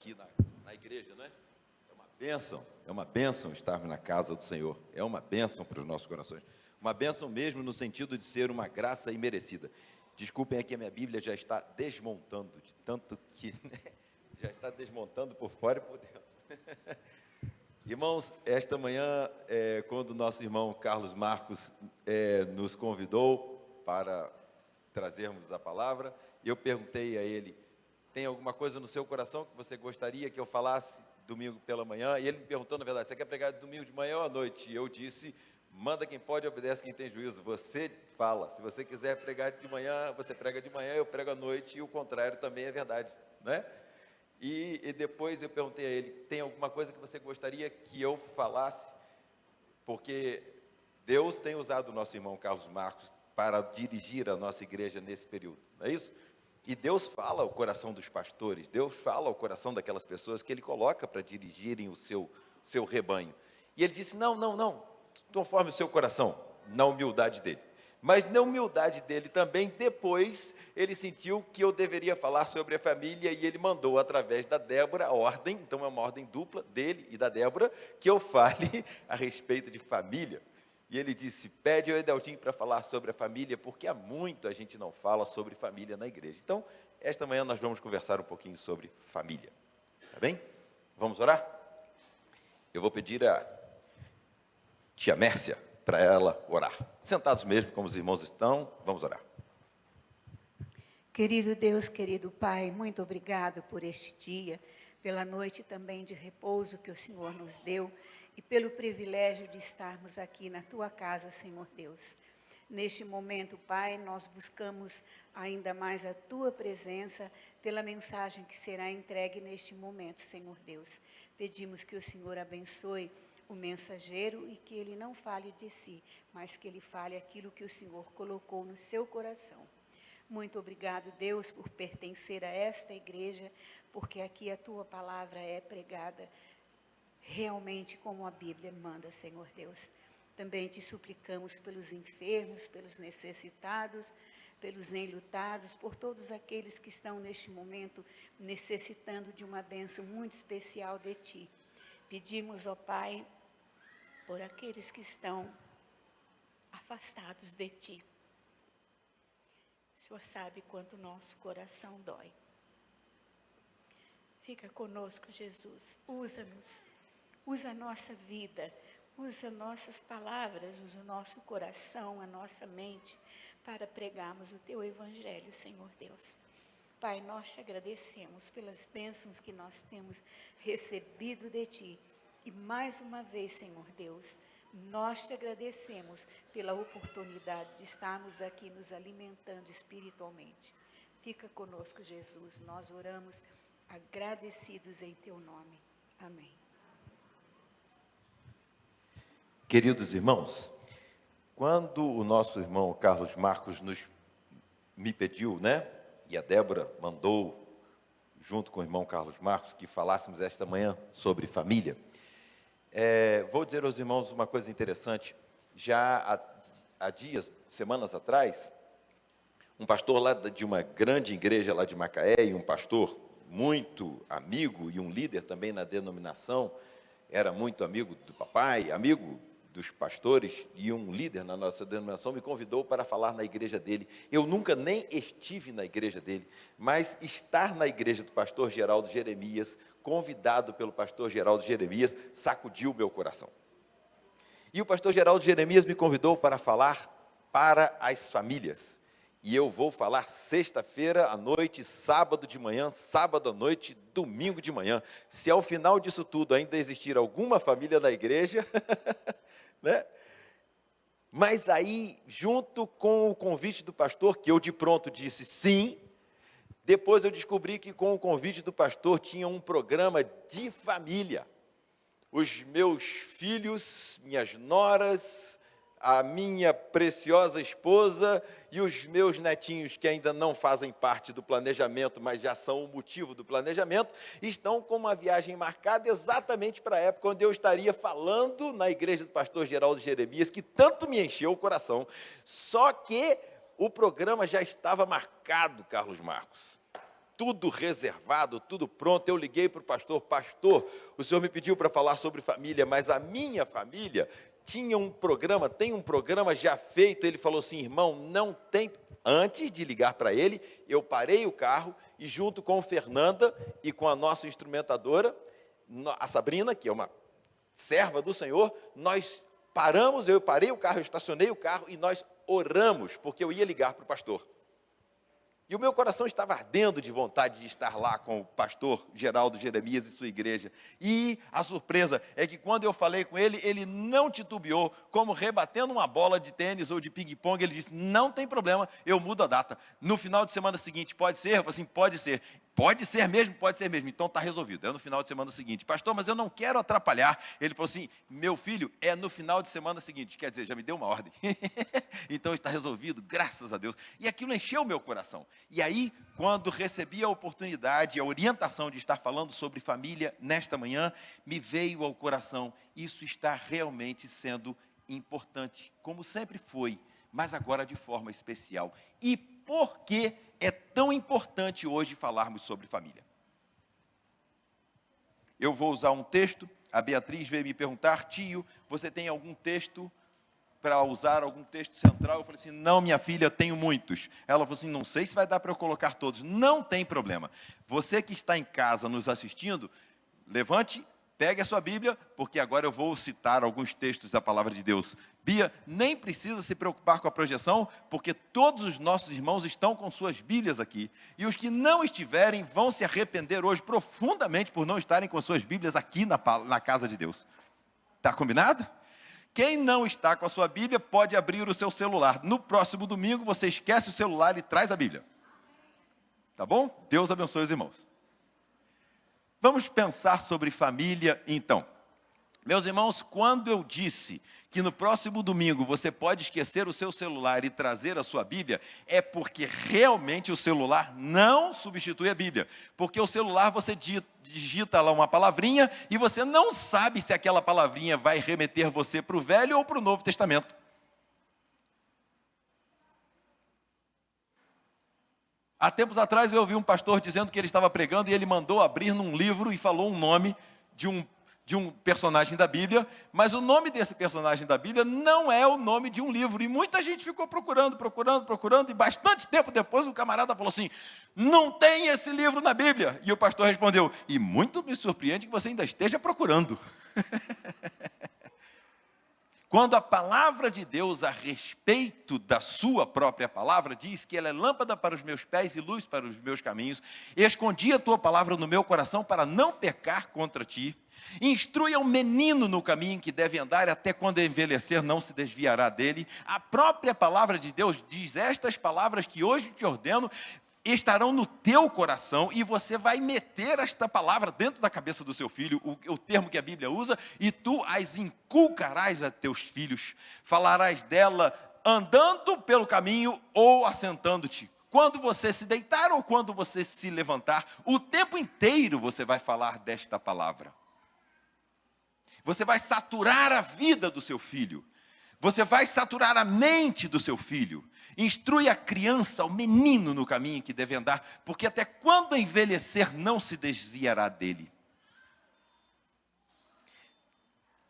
aqui na igreja, não é? É uma bênção estarmos na casa do Senhor, é uma bênção para os nossos corações, uma bênção mesmo no sentido de ser uma graça imerecida. Desculpem aqui, a minha Bíblia já está desmontando, de tanto que já está desmontando por fora e por dentro. Irmãos, esta manhã, quando o nosso irmão Carlos Marcos nos convidou para trazermos a palavra, eu perguntei a ele: tem alguma coisa no seu coração que você gostaria que eu falasse domingo pela manhã? E ele me perguntou, na verdade, você quer pregar domingo de manhã ou à noite? E eu disse: manda quem pode, obedece quem tem juízo. Você fala, se você quiser pregar de manhã, você prega de manhã, eu prego à noite, e o contrário também é verdade, né? E depois eu perguntei a ele: tem alguma coisa que você gostaria que eu falasse? Porque Deus tem usado o nosso irmão Carlos Marcos para dirigir a nossa igreja nesse período, não é isso? E Deus fala ao coração dos pastores, Deus fala ao coração daquelas pessoas que Ele coloca para dirigirem o seu rebanho. E ele disse: não, conforme o seu coração, na humildade dele. Mas na humildade dele também, depois, ele sentiu que eu deveria falar sobre a família, e ele mandou, através da Débora, a ordem, então é uma ordem dupla, dele e da Débora, que eu fale a respeito de família. E ele disse: pede ao Edeltinho para falar sobre a família, porque há muito a gente não fala sobre família na igreja. Então, esta manhã nós vamos conversar um pouquinho sobre família. Tá bem? Vamos orar? Eu vou pedir a tia Mércia para ela orar. Sentados mesmo, como os irmãos estão, vamos orar. Querido Deus, querido Pai, muito obrigado por este dia, pela noite também de repouso que o Senhor nos deu e pelo privilégio de estarmos aqui na Tua casa, Senhor Deus. Neste momento, Pai, nós buscamos ainda mais a Tua presença pela mensagem que será entregue neste momento, Senhor Deus. Pedimos que o Senhor abençoe o mensageiro e que ele não fale de si, mas que ele fale aquilo que o Senhor colocou no seu coração. Muito obrigado, Deus, por pertencer a esta igreja, porque aqui a Tua palavra é pregada realmente como a Bíblia manda, Senhor Deus. Também te suplicamos pelos enfermos, pelos necessitados, pelos enlutados, por todos aqueles que estão neste momento necessitando de uma bênção muito especial de Ti. Pedimos, ó Pai, por aqueles que estão afastados de Ti. O Senhor sabe quanto o nosso coração dói. Fica conosco, Jesus. Usa-nos, usa a nossa vida, usa nossas palavras, usa o nosso coração, a nossa mente, para pregarmos o Teu Evangelho, Senhor Deus. Pai, nós te agradecemos pelas bênçãos que nós temos recebido de Ti. E mais uma vez, Senhor Deus, nós te agradecemos pela oportunidade de estarmos aqui nos alimentando espiritualmente. Fica conosco, Jesus. Nós oramos agradecidos em Teu nome. Amém. Queridos irmãos, quando o nosso irmão Carlos Marcos me pediu, né, e a Débora mandou, junto com o irmão Carlos Marcos, que falássemos esta manhã sobre família, vou dizer aos irmãos uma coisa interessante. Já há dias, semanas atrás, um pastor lá de uma grande igreja lá de Macaé, e um pastor muito amigo e um líder também na denominação, era muito amigo do papai, amigo dos pastores e um líder na nossa denominação, me convidou para falar na igreja dele. Eu nunca nem estive na igreja dele, mas estar na igreja do pastor Geraldo Jeremias, convidado pelo pastor Geraldo Jeremias, sacudiu meu coração. E o pastor Geraldo Jeremias me convidou para falar para as famílias. E eu vou falar sexta-feira à noite, sábado de manhã, sábado à noite, domingo de manhã. Se ao final disso tudo ainda existir alguma família na igreja, né? Mas aí, junto com o convite do pastor, que eu de pronto disse sim, depois eu descobri que com o convite do pastor tinha um programa de família. Os meus filhos, minhas noras, a minha preciosa esposa e os meus netinhos, que ainda não fazem parte do planejamento, mas já são o motivo do planejamento, estão com uma viagem marcada exatamente para a época onde eu estaria falando na igreja do pastor Geraldo Jeremias, que tanto me encheu o coração. Só que o programa já estava marcado, Carlos Marcos. tudo reservado, tudo pronto. Eu liguei para o pastor: pastor, o senhor me pediu para falar sobre família, mas a minha família tem um programa já feito. Ele falou assim: irmão, não tem. Antes de ligar para ele, eu parei o carro e, junto com Fernanda e com a nossa instrumentadora, a Sabrina, que é uma serva do Senhor, nós paramos, eu parei o carro, eu estacionei o carro e nós oramos, porque eu ia ligar para o pastor. E o meu coração estava ardendo de vontade de estar lá com o pastor Geraldo Jeremias e sua igreja. E a surpresa é que quando eu falei com ele, ele não titubeou, como rebatendo uma bola de tênis ou de ping-pong. Ele disse: não tem problema, eu mudo a data. No final de semana seguinte, pode ser? Eu falei assim: pode ser. Pode ser mesmo? Pode ser mesmo. Então está resolvido. É no final de semana seguinte. Pastor, mas eu não quero atrapalhar. Ele falou assim: meu filho, é no final de semana seguinte. Quer dizer, já me deu uma ordem. Então está resolvido, graças a Deus. E aquilo encheu o meu coração. E aí, quando recebi a oportunidade, a orientação de estar falando sobre família nesta manhã, me veio ao coração: isso está realmente sendo importante, como sempre foi, mas agora de forma especial. E por que é tão importante hoje falarmos sobre família? Eu vou usar um texto. A Beatriz veio me perguntar: tio, você tem algum texto para usar, algum texto central? Eu falei assim: não, minha filha, tenho muitos. Ela falou assim: não sei se vai dar para eu colocar todos. Não tem problema. Você que está em casa nos assistindo, levante, pegue a sua Bíblia, porque agora eu vou citar alguns textos da palavra de Deus. Bia, nem precisa se preocupar com a projeção, porque todos os nossos irmãos estão com suas Bíblias aqui. E os que não estiverem vão se arrepender hoje profundamente por não estarem com suas Bíblias aqui na casa de Deus. Está combinado? Quem não está com a sua Bíblia pode abrir o seu celular. No próximo domingo você esquece o celular e traz a Bíblia. Tá bom? Deus abençoe os irmãos. Vamos pensar sobre família, então. Meus irmãos, quando eu disse que no próximo domingo você pode esquecer o seu celular e trazer a sua Bíblia, é porque realmente o celular não substitui a Bíblia. Porque o celular você digita lá uma palavrinha e você não sabe se aquela palavrinha vai remeter você para o Velho ou para o Novo Testamento. Há tempos atrás eu ouvi um pastor dizendo que ele estava pregando e ele mandou abrir num livro e falou um nome de um personagem da Bíblia, mas o nome desse personagem da Bíblia não é o nome de um livro. E muita gente ficou procurando, e bastante tempo depois o camarada falou assim: não tem esse livro na Bíblia. E o pastor respondeu: e muito me surpreende que você ainda esteja procurando. Quando a palavra de Deus a respeito da sua própria palavra diz que ela é lâmpada para os meus pés e luz para os meus caminhos, escondi a tua palavra no meu coração para não pecar contra ti. Instrui ao menino no caminho em que deve andar, até quando envelhecer não se desviará dele. A própria palavra de Deus diz: estas palavras que hoje te ordeno estarão no teu coração, e você vai meter esta palavra dentro da cabeça do seu filho, o termo que a Bíblia usa, e tu as inculcarás a teus filhos, falarás dela andando pelo caminho ou assentando-te. Quando você se deitar ou quando você se levantar, o tempo inteiro você vai falar desta palavra. Você vai saturar a vida do seu filho. Você vai saturar a mente do seu filho. Instrui a criança, o menino, no caminho em que deve andar, porque até quando envelhecer não se desviará dele.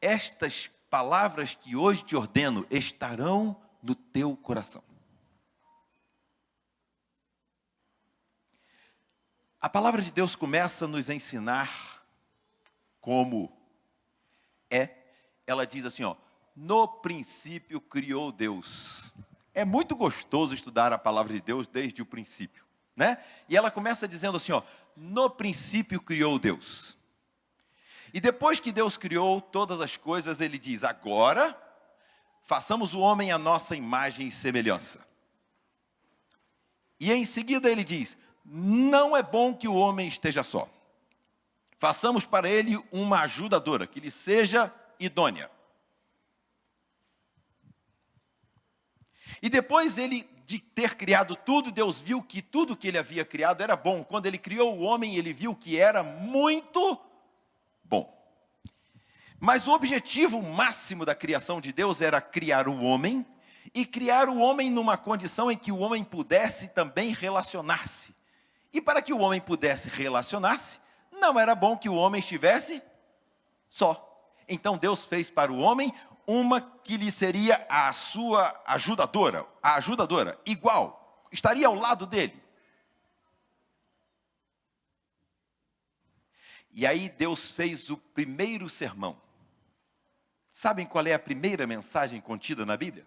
Estas palavras que hoje te ordeno estarão no teu coração. A palavra de Deus começa a nos ensinar como ela diz assim, no princípio criou Deus. É muito gostoso estudar a palavra de Deus desde o princípio, né? E ela começa dizendo assim, no princípio criou Deus. E depois que Deus criou todas as coisas, ele diz, agora façamos o homem à nossa imagem e semelhança. E em seguida ele diz, não é bom que o homem esteja só. Façamos para ele uma ajudadora, que lhe seja idônea. E depois de ter criado tudo, Deus viu que tudo que ele havia criado era bom. Quando ele criou o homem, ele viu que era muito bom. Mas o objetivo máximo da criação de Deus era criar o homem, e criar o homem numa condição em que o homem pudesse também relacionar-se. E para que o homem pudesse relacionar-se, não era bom que o homem estivesse só. Então Deus fez para o homem uma que lhe seria a sua ajudadora, igual, estaria ao lado dele. E aí Deus fez o primeiro sermão. Sabem qual é a primeira mensagem contida na Bíblia?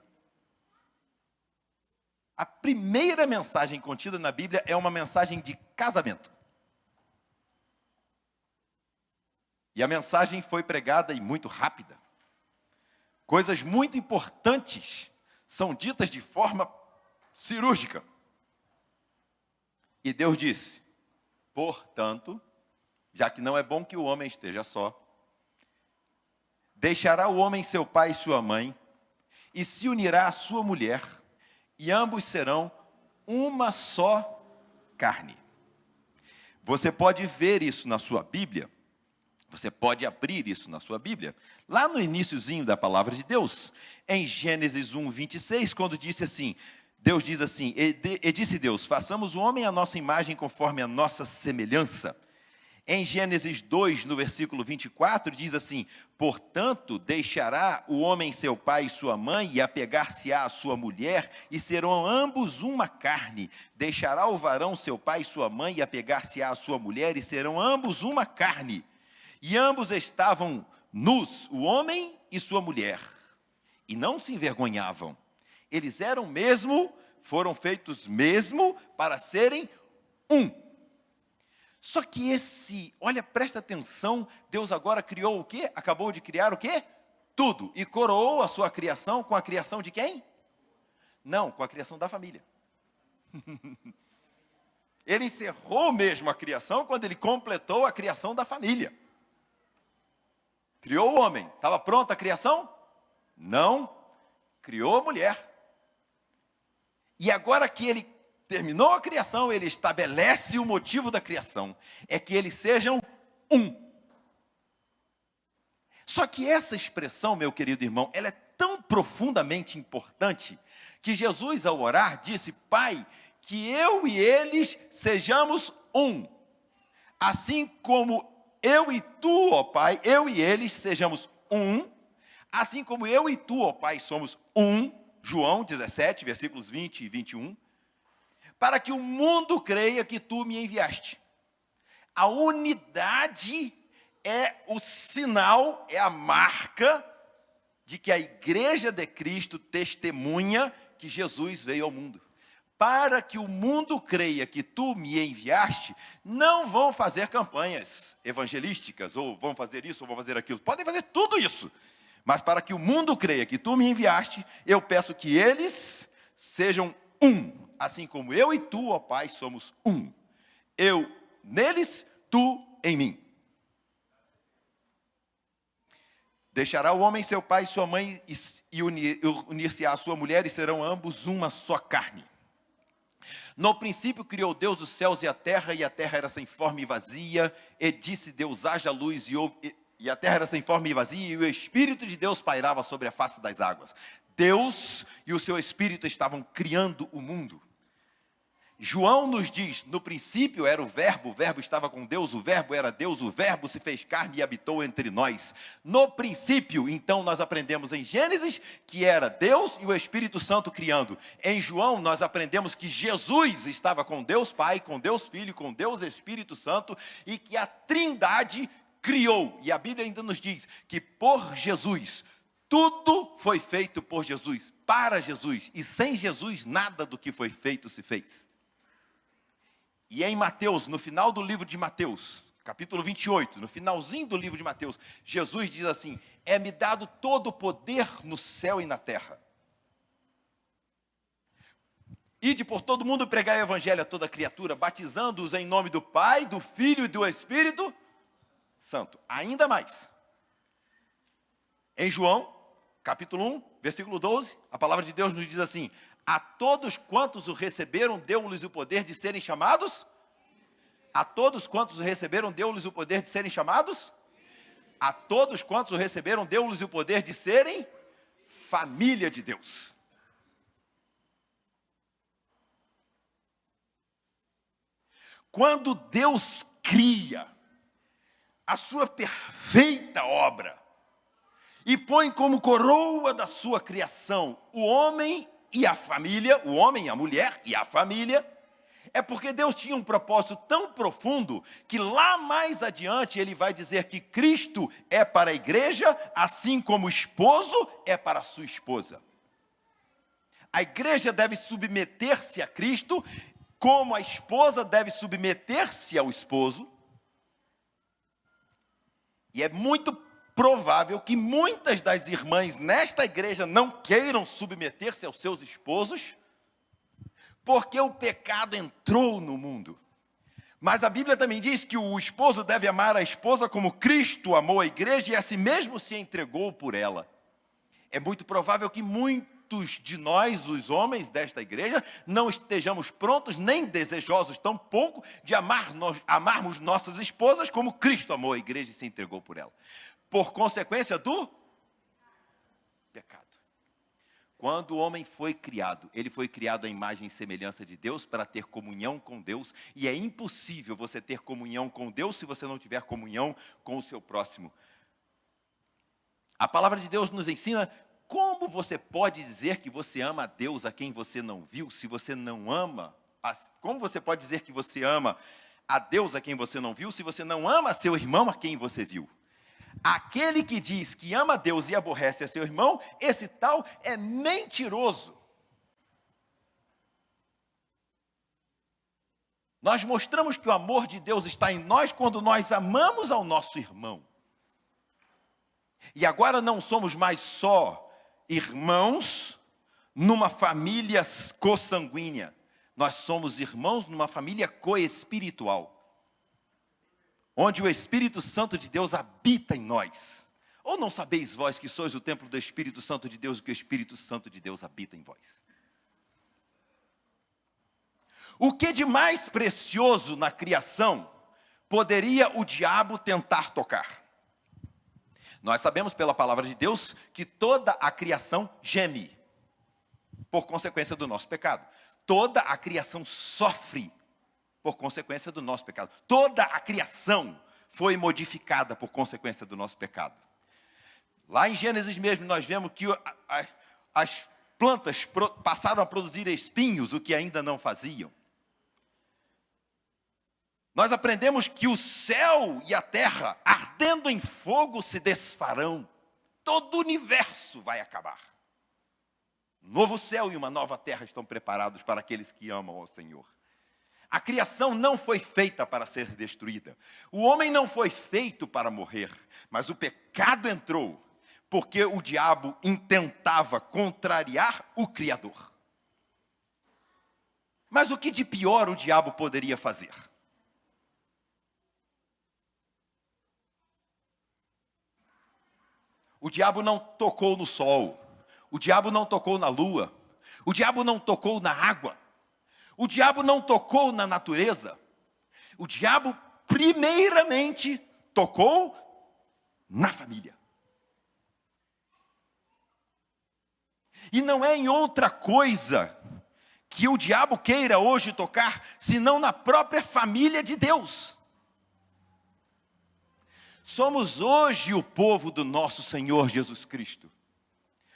A primeira mensagem contida na Bíblia é uma mensagem de casamento. E a mensagem foi pregada e muito rápida. Coisas muito importantes são ditas de forma cirúrgica. E Deus disse: portanto, já que não é bom que o homem esteja só, deixará o homem seu pai e sua mãe, e se unirá à sua mulher, e ambos serão uma só carne. Você pode ver isso na sua Bíblia, você pode abrir isso na sua Bíblia, lá no iniciozinho da palavra de Deus, em Gênesis 1, 26, quando disse assim, Deus diz assim, e disse Deus, façamos o homem à nossa imagem conforme a nossa semelhança. Em Gênesis 2, no versículo 24, diz assim, portanto, deixará o homem seu pai e sua mãe, e apegar-se-á à sua mulher, e serão ambos uma carne. Deixará o varão seu pai e sua mãe, e apegar-se-á à sua mulher, e serão ambos uma carne. E ambos estavam nus, o homem e sua mulher, e não se envergonhavam. Eles foram feitos mesmo para serem um. Só que olha, presta atenção, Deus agora criou o quê? Acabou de criar o quê? Tudo. E coroou a sua criação com a criação de quem? Não, com a criação da família. Ele encerrou mesmo a criação quando ele completou a criação da família. Criou o homem. Estava pronta a criação? Não. Criou a mulher. E agora que ele terminou a criação, ele estabelece o motivo da criação, é que eles sejam um. Só que essa expressão, meu querido irmão, ela é tão profundamente importante, que Jesus, ao orar, disse, Pai, que eu e eles sejamos um, assim como eu e tu, ó Pai, eu e eles sejamos um, assim como eu e tu, ó Pai, somos um, João 17, versículos 20 e 21, para que o mundo creia que tu me enviaste. A unidade é o sinal, é a marca de que a igreja de Cristo testemunha que Jesus veio ao mundo. Para que o mundo creia que tu me enviaste, não vão fazer campanhas evangelísticas, ou vão fazer isso, ou vão fazer aquilo. Podem fazer tudo isso. Mas para que o mundo creia que tu me enviaste, eu peço que eles sejam um. Assim como eu e tu, ó Pai, somos um. Eu neles, tu em mim. Deixará o homem seu pai e sua mãe e unir-se à sua mulher, e serão ambos uma só carne. No princípio criou Deus os céus e a terra era sem forma e vazia, e disse Deus, haja luz, e a terra era sem forma e vazia, e o Espírito de Deus pairava sobre a face das águas. Deus e o seu Espírito estavam criando o mundo. João nos diz, no princípio era o verbo estava com Deus, o verbo era Deus, o verbo se fez carne e habitou entre nós. No princípio, então, nós aprendemos em Gênesis que era Deus e o Espírito Santo criando. Em João, nós aprendemos que Jesus estava com Deus Pai, com Deus Filho, com Deus Espírito Santo, e que a Trindade criou. E a Bíblia ainda nos diz que por Jesus, tudo foi feito por Jesus, para Jesus, e sem Jesus nada do que foi feito se fez. E em Mateus, no final do livro de Mateus, capítulo 28, no finalzinho do livro de Mateus, Jesus diz assim, é-me dado todo o poder no céu e na terra. Ide por todo mundo pregar o evangelho a toda criatura, batizando-os em nome do Pai, do Filho e do Espírito Santo. Ainda mais. Em João, capítulo 1, versículo 12, a palavra de Deus nos diz assim, a todos quantos o receberam, deu-lhes o poder de serem chamados? A todos quantos o receberam, deu-lhes o poder de serem chamados? A todos quantos o receberam, deu-lhes o poder de serem família de Deus. Quando Deus cria a sua perfeita obra e põe como coroa da sua criação o homem e a família, o homem, a mulher e a família, é porque Deus tinha um propósito tão profundo que lá mais adiante ele vai dizer que Cristo é para a igreja, assim como o esposo é para a sua esposa. A igreja deve submeter-se a Cristo, como a esposa deve submeter-se ao esposo. E é muito provável que muitas das irmãs nesta igreja não queiram submeter-se aos seus esposos, porque o pecado entrou no mundo. Mas a Bíblia também diz que o esposo deve amar a esposa como Cristo amou a igreja e a si mesmo se entregou por ela. É muito provável que muitos de nós, os homens desta igreja, não estejamos prontos nem desejosos tampouco de amarmos nossas esposas como Cristo amou a igreja e se entregou por ela. Por consequência do pecado. Quando o homem foi criado, ele foi criado à imagem e semelhança de Deus para ter comunhão com Deus, e é impossível você ter comunhão com Deus se você não tiver comunhão com o seu próximo. A palavra de Deus nos ensina como você pode dizer que você ama a Deus a quem você não viu, se você não ama. Como você pode dizer que você ama a Deus a quem você não viu, se você não ama seu irmão a quem você viu? Aquele que diz que ama a Deus e aborrece a seu irmão, esse tal é mentiroso. Nós mostramos que o amor de Deus está em nós quando nós amamos ao nosso irmão. E agora não somos mais só irmãos numa família consanguínea. Nós somos irmãos numa família coespiritual, onde o Espírito Santo de Deus habita em nós. Ou não sabeis vós que sois o templo do Espírito Santo de Deus, e que o Espírito Santo de Deus habita em vós? O que de mais precioso na criação poderia o diabo tentar tocar? Nós sabemos pela palavra de Deus que toda a criação geme, por consequência do nosso pecado. Toda a criação sofre por consequência do nosso pecado. Toda a criação foi modificada por consequência do nosso pecado. Lá em Gênesis mesmo nós vemos que as plantas passaram a produzir espinhos, o que ainda não faziam. Nós aprendemos que o céu e a terra, ardendo em fogo, se desfarão. Todo o universo vai acabar. Um novo céu e uma nova terra estão preparados para aqueles que amam ao Senhor. A criação não foi feita para ser destruída. O homem não foi feito para morrer. Mas o pecado entrou, porque o diabo intentava contrariar o Criador. Mas o que de pior o diabo poderia fazer? O diabo não tocou no sol, o diabo não tocou na lua, o diabo não tocou na água, o diabo não tocou na natureza. O diabo primeiramente tocou na família. E não é em outra coisa que o diabo queira hoje tocar, senão na própria família de Deus. Somos hoje o povo do nosso Senhor Jesus Cristo.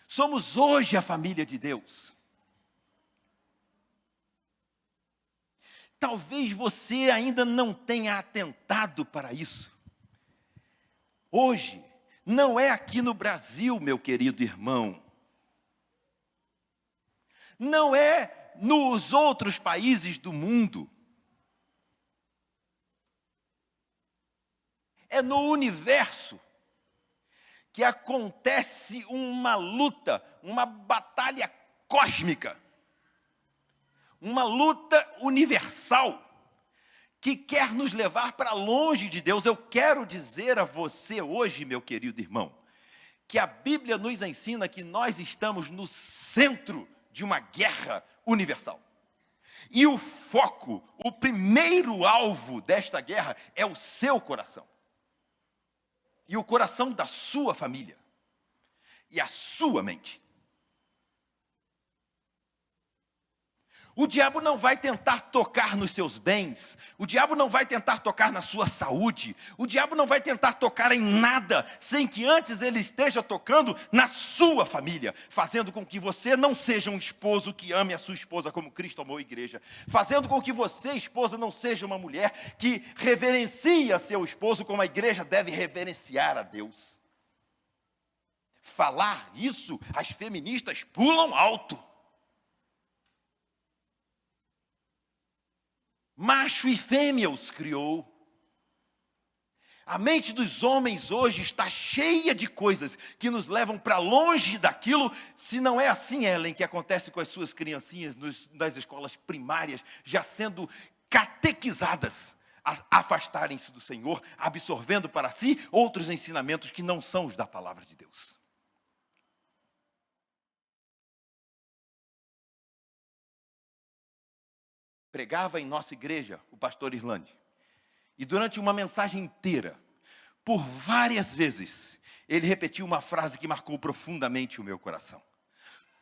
Somos hoje a família de Deus. Talvez você ainda não tenha atentado para isso. Hoje, não é aqui no Brasil, meu querido irmão. Não é nos outros países do mundo. É no universo que acontece uma luta, uma batalha cósmica, uma luta universal, que quer nos levar para longe de Deus. Eu quero dizer a você hoje, meu querido irmão, que a Bíblia nos ensina que nós estamos no centro de uma guerra universal. E o foco, o primeiro alvo desta guerra é o seu coração. E o coração da sua família. E a sua mente. O diabo não vai tentar tocar nos seus bens, o diabo não vai tentar tocar na sua saúde, o diabo não vai tentar tocar em nada, sem que antes ele esteja tocando na sua família, fazendo com que você não seja um esposo que ame a sua esposa como Cristo amou a igreja, fazendo com que você, esposa, não seja uma mulher que reverencia seu esposo como a igreja deve reverenciar a Deus. Falar isso, as feministas pulam alto. Macho e fêmea os criou. A mente dos homens hoje está cheia de coisas que nos levam para longe daquilo. Se não é assim, Ellen, que acontece com as suas criancinhas nas escolas primárias, já sendo catequizadas a afastarem-se do Senhor, absorvendo para si outros ensinamentos que não são os da palavra de Deus. Pregava em nossa igreja o pastor Irlande. E durante uma mensagem inteira, por várias vezes, ele repetiu uma frase que marcou profundamente o meu coração.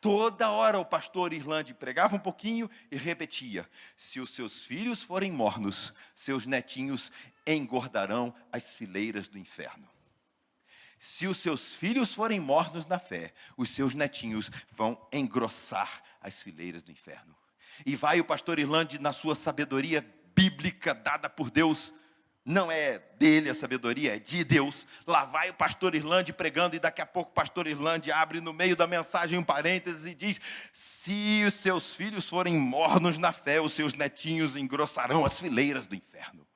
Toda hora o pastor Irlande pregava um pouquinho e repetia: se os seus filhos forem mornos, seus netinhos engordarão as fileiras do inferno. Se os seus filhos forem mornos na fé, os seus netinhos vão engrossar as fileiras do inferno. E vai o pastor Irlande, na sua sabedoria bíblica dada por Deus, não é dele a sabedoria, é de Deus. Lá vai o pastor Irlande pregando, e daqui a pouco o pastor Irlande abre no meio da mensagem um parênteses e diz: se os seus filhos forem mornos na fé, os seus netinhos engrossarão as fileiras do inferno.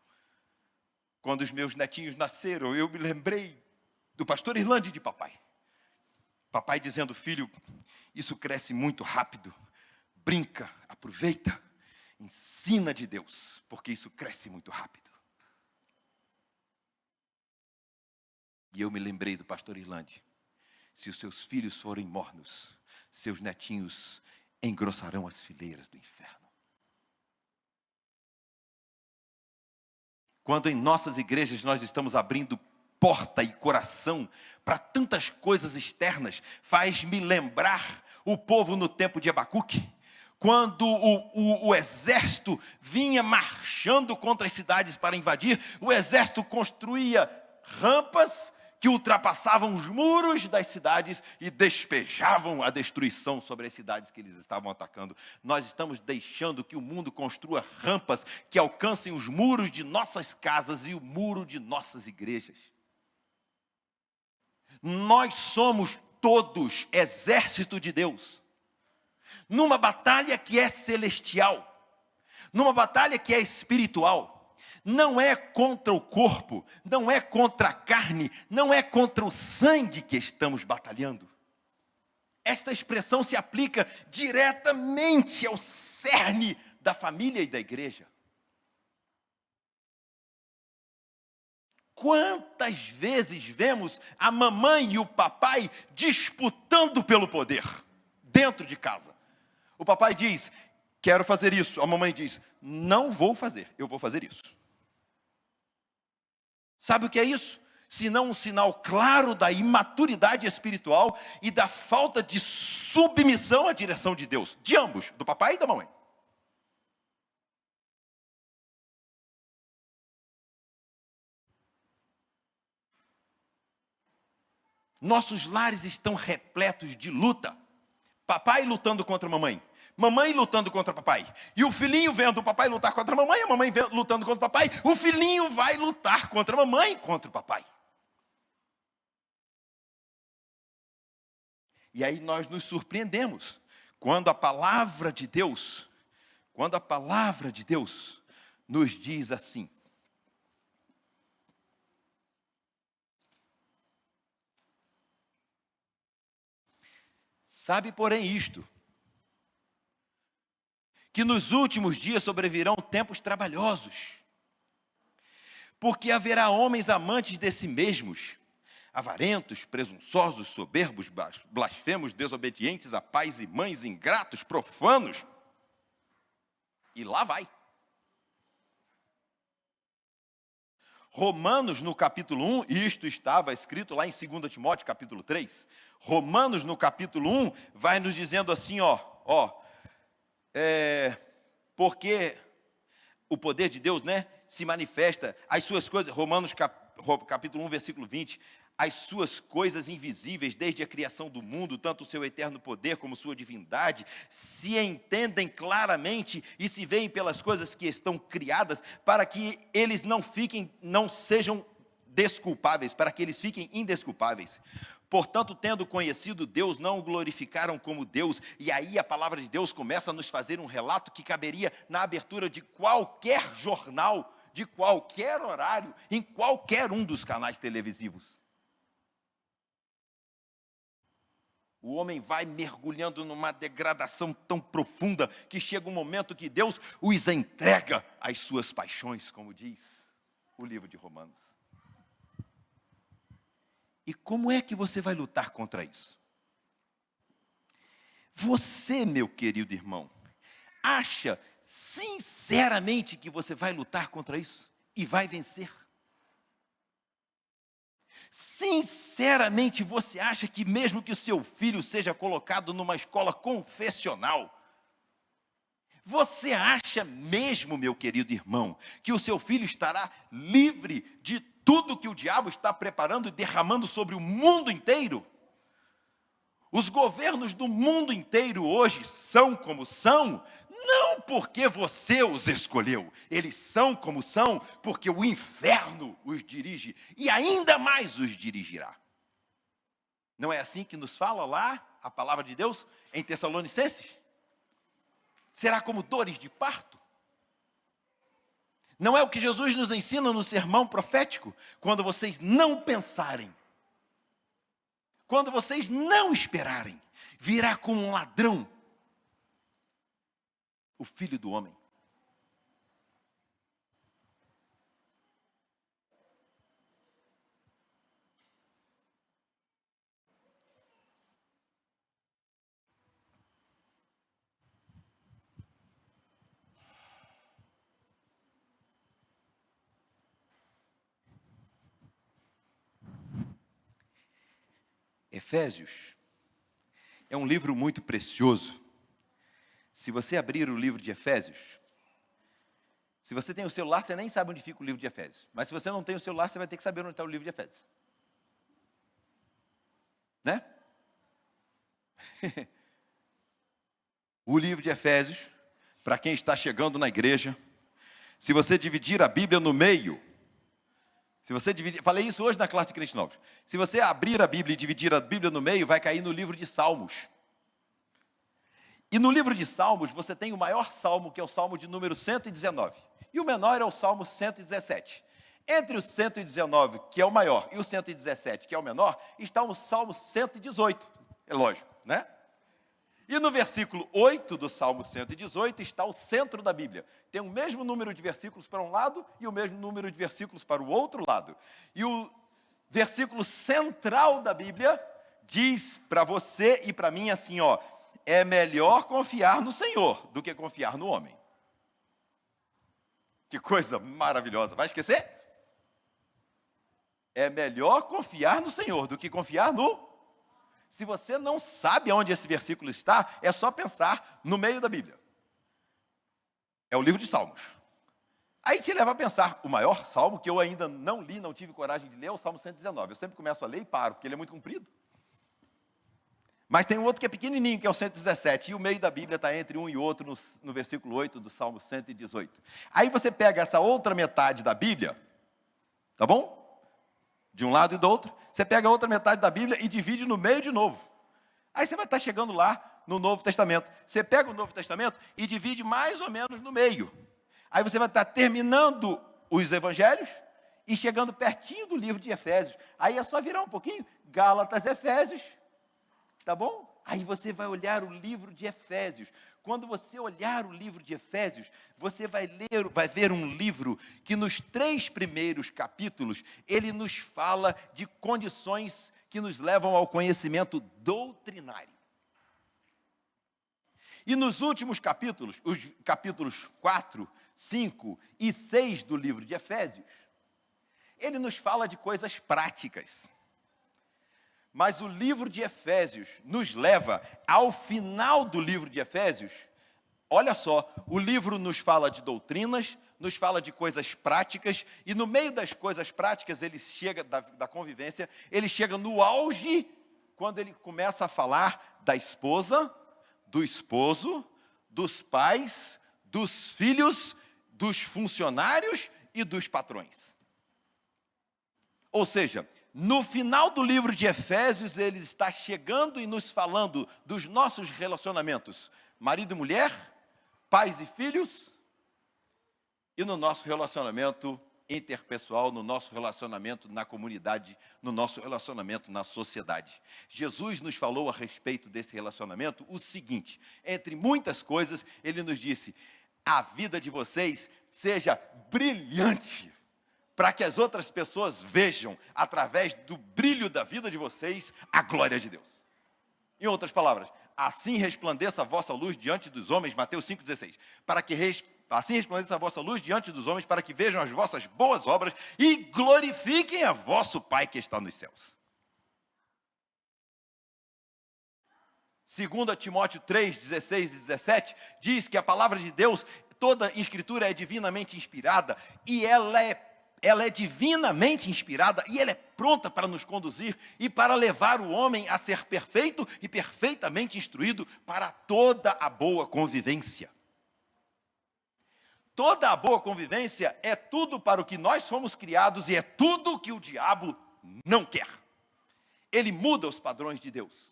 Quando os meus netinhos nasceram, eu me lembrei do pastor Irlande de papai. Papai dizendo: filho, isso cresce muito rápido. Brinca, aproveita, ensina de Deus, porque isso cresce muito rápido. E eu me lembrei do pastor Irlande: se os seus filhos forem mornos, seus netinhos engrossarão as fileiras do inferno. Quando em nossas igrejas nós estamos abrindo porta e coração para tantas coisas externas, faz-me lembrar o povo no tempo de Abacuque, quando o exército vinha marchando contra as cidades para invadir. O exército construía rampas que ultrapassavam os muros das cidades e despejavam a destruição sobre as cidades que eles estavam atacando. Nós estamos deixando que o mundo construa rampas que alcancem os muros de nossas casas e o muro de nossas igrejas. Nós somos todos exército de Deus, numa batalha que é celestial, numa batalha que é espiritual. Não é contra o corpo, não é contra a carne, não é contra o sangue que estamos batalhando. Esta expressão se aplica diretamente ao cerne da família e da igreja. Quantas vezes vemos a mamãe e o papai disputando pelo poder dentro de casa? O papai diz: quero fazer isso. A mamãe diz: não vou fazer, eu vou fazer isso. Sabe o que é isso? Senão um sinal claro da imaturidade espiritual e da falta de submissão à direção de Deus, de ambos, do papai e da mamãe. Nossos lares estão repletos de luta. Papai lutando contra a mamãe, mamãe lutando contra o papai. E o filhinho vendo o papai lutar contra a mamãe lutando contra o papai. O filhinho vai lutar contra a mamãe e contra o papai. E aí nós nos surpreendemos quando a palavra de Deus nos diz assim: sabe, porém, isto, que nos últimos dias sobrevirão tempos trabalhosos, porque haverá homens amantes de si mesmos, avarentos, presunçosos, soberbos, blasfemos, desobedientes a pais e mães, ingratos, profanos. E lá vai. Romanos, no capítulo 1, e isto estava escrito lá em 2 Timóteo, capítulo 3. Romanos, no capítulo 1, vai nos dizendo assim, porque o poder de Deus, né, se manifesta, as suas coisas, Romanos capítulo 1, versículo 20, as suas coisas invisíveis, desde a criação do mundo, tanto o seu eterno poder como sua divindade, se entendem claramente e se veem pelas coisas que estão criadas, para que eles não sejam desculpáveis, para que eles fiquem indesculpáveis. Portanto, tendo conhecido Deus, não o glorificaram como Deus. E aí a palavra de Deus começa a nos fazer um relato que caberia na abertura de qualquer jornal, de qualquer horário, em qualquer um dos canais televisivos. O homem vai mergulhando numa degradação tão profunda que chega um momento que Deus os entrega às suas paixões, como diz o livro de Romanos. E como é que você vai lutar contra isso? Você, meu querido irmão, acha sinceramente que você vai lutar contra isso e vai vencer? Sinceramente, você acha que mesmo que o seu filho seja colocado numa escola confessional, você acha mesmo, meu querido irmão, que o seu filho estará livre de tudo que o diabo está preparando e derramando sobre o mundo inteiro? Os governos do mundo inteiro hoje são como são, não porque você os escolheu, eles são como são porque o inferno os dirige e ainda mais os dirigirá. Não é assim que nos fala lá a palavra de Deus em Tessalonicenses? Será como dores de parto? Não é o que Jesus nos ensina no sermão profético? Quando vocês não pensarem, quando vocês não esperarem, virá como um ladrão o Filho do Homem. Efésios é um livro muito precioso. Se você abrir o livro de Efésios, se você tem o celular, você nem sabe onde fica o livro de Efésios. Mas se você não tem o celular, você vai ter que saber onde está o livro de Efésios. Né? O livro de Efésios, para quem está chegando na igreja, se você dividir a Bíblia no meio, se você dividir, falei isso hoje na classe de crentes novos. Se você abrir a Bíblia e dividir a Bíblia no meio, vai cair no livro de Salmos. E no livro de Salmos, você tem o maior salmo, que é o salmo de número 119. E o menor é o salmo 117. Entre o 119, que é o maior, e o 117, que é o menor, está o salmo 118. É lógico, né? E no versículo 8 do Salmo 118 está o centro da Bíblia. Tem o mesmo número de versículos para um lado e o mesmo número de versículos para o outro lado. E o versículo central da Bíblia diz para você e para mim assim, ó: é melhor confiar no Senhor do que confiar no homem. Que coisa maravilhosa. Vai esquecer? É melhor confiar no Senhor do que confiar no... Se você não sabe onde esse versículo está, é só pensar no meio da Bíblia. É o livro de Salmos. Aí te leva a pensar, o maior salmo que eu ainda não li, não tive coragem de ler, é o Salmo 119. Eu sempre começo a ler e paro, porque ele é muito comprido. Mas tem um outro que é pequenininho, que é o 117, e o meio da Bíblia está entre um e outro, no versículo 8 do Salmo 118. Aí você pega essa outra metade da Bíblia, tá bom? De um lado e do outro, você pega a outra metade da Bíblia e divide no meio de novo. Aí você vai estar chegando lá no Novo Testamento. Você pega o Novo Testamento e divide mais ou menos no meio. Aí você vai estar terminando os Evangelhos e chegando pertinho do livro de Efésios. Aí é só virar um pouquinho, Gálatas, Efésios, tá bom? Aí você vai olhar o livro de Efésios. Quando você olhar o livro de Efésios, você vai ver um livro que nos 3 primeiros capítulos, ele nos fala de condições que nos levam ao conhecimento doutrinário. E nos últimos capítulos, os capítulos 4, 5 e 6 do livro de Efésios, ele nos fala de coisas práticas. Mas o livro de Efésios nos leva, ao final do livro de Efésios, Olha só, o livro nos fala de doutrinas, nos fala de coisas práticas, e no meio das coisas práticas, ele chega, da convivência, ele chega no auge, quando ele começa a falar da esposa, do esposo, dos pais, dos filhos, dos funcionários e dos patrões. Ou seja, no final do livro de Efésios, ele está chegando e nos falando dos nossos relacionamentos, marido e mulher, pais e filhos, e no nosso relacionamento interpessoal, no nosso relacionamento na comunidade, no nosso relacionamento na sociedade. Jesus nos falou a respeito desse relacionamento o seguinte: entre muitas coisas, ele nos disse: a vida de vocês seja brilhante, para que as outras pessoas vejam, através do brilho da vida de vocês, a glória de Deus. Em outras palavras, assim resplandeça a vossa luz diante dos homens, Mateus 5,16, assim resplandeça a vossa luz diante dos homens, para que vejam as vossas boas obras e glorifiquem a vosso Pai que está nos céus. 2 Timóteo 3, 16 e 17, diz que a palavra de Deus, toda a escritura é divinamente inspirada, e ela é divinamente inspirada, e ela é pronta para nos conduzir e para levar o homem a ser perfeito e perfeitamente instruído para toda a boa convivência. Toda a boa convivência é tudo para o que nós fomos criados e é tudo o que o diabo não quer. Ele muda os padrões de Deus.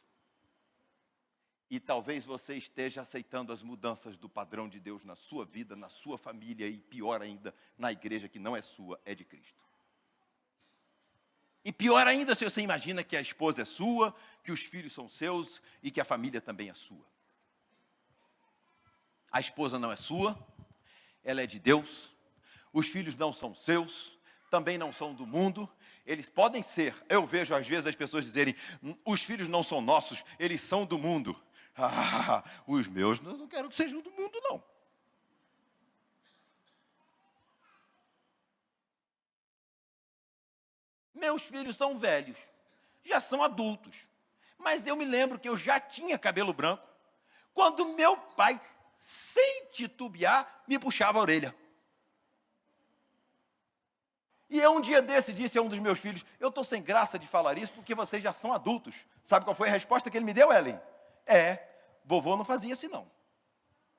E talvez você esteja aceitando as mudanças do padrão de Deus na sua vida, na sua família e, pior ainda, na igreja que não é sua, é de Cristo. E pior ainda se você imagina que a esposa é sua, que os filhos são seus e que a família também é sua. A esposa não é sua, ela é de Deus. Os filhos não são seus, também não são do mundo. Eles podem ser, eu vejo às vezes as pessoas dizerem: os filhos não são nossos, eles são do mundo. Os meus não quero que sejam do mundo, não. Meus filhos são velhos, já são adultos, mas eu me lembro que eu já tinha cabelo branco, quando meu pai, sem titubear, me puxava a orelha. E eu um dia desse disse a um dos meus filhos: eu estou sem graça de falar isso, porque vocês já são adultos. Sabe qual foi a resposta que ele me deu, Ellen? Vovô não fazia assim não.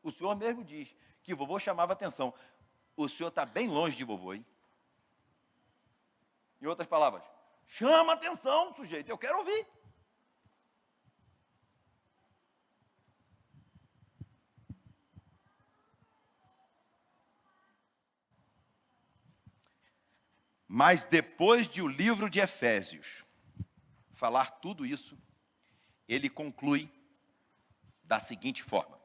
O senhor mesmo diz que vovô chamava atenção. O senhor está bem longe de vovô, hein? Em outras palavras, chama atenção, sujeito, eu quero ouvir. Mas depois de o livro de Efésios falar tudo isso, ele conclui da seguinte forma: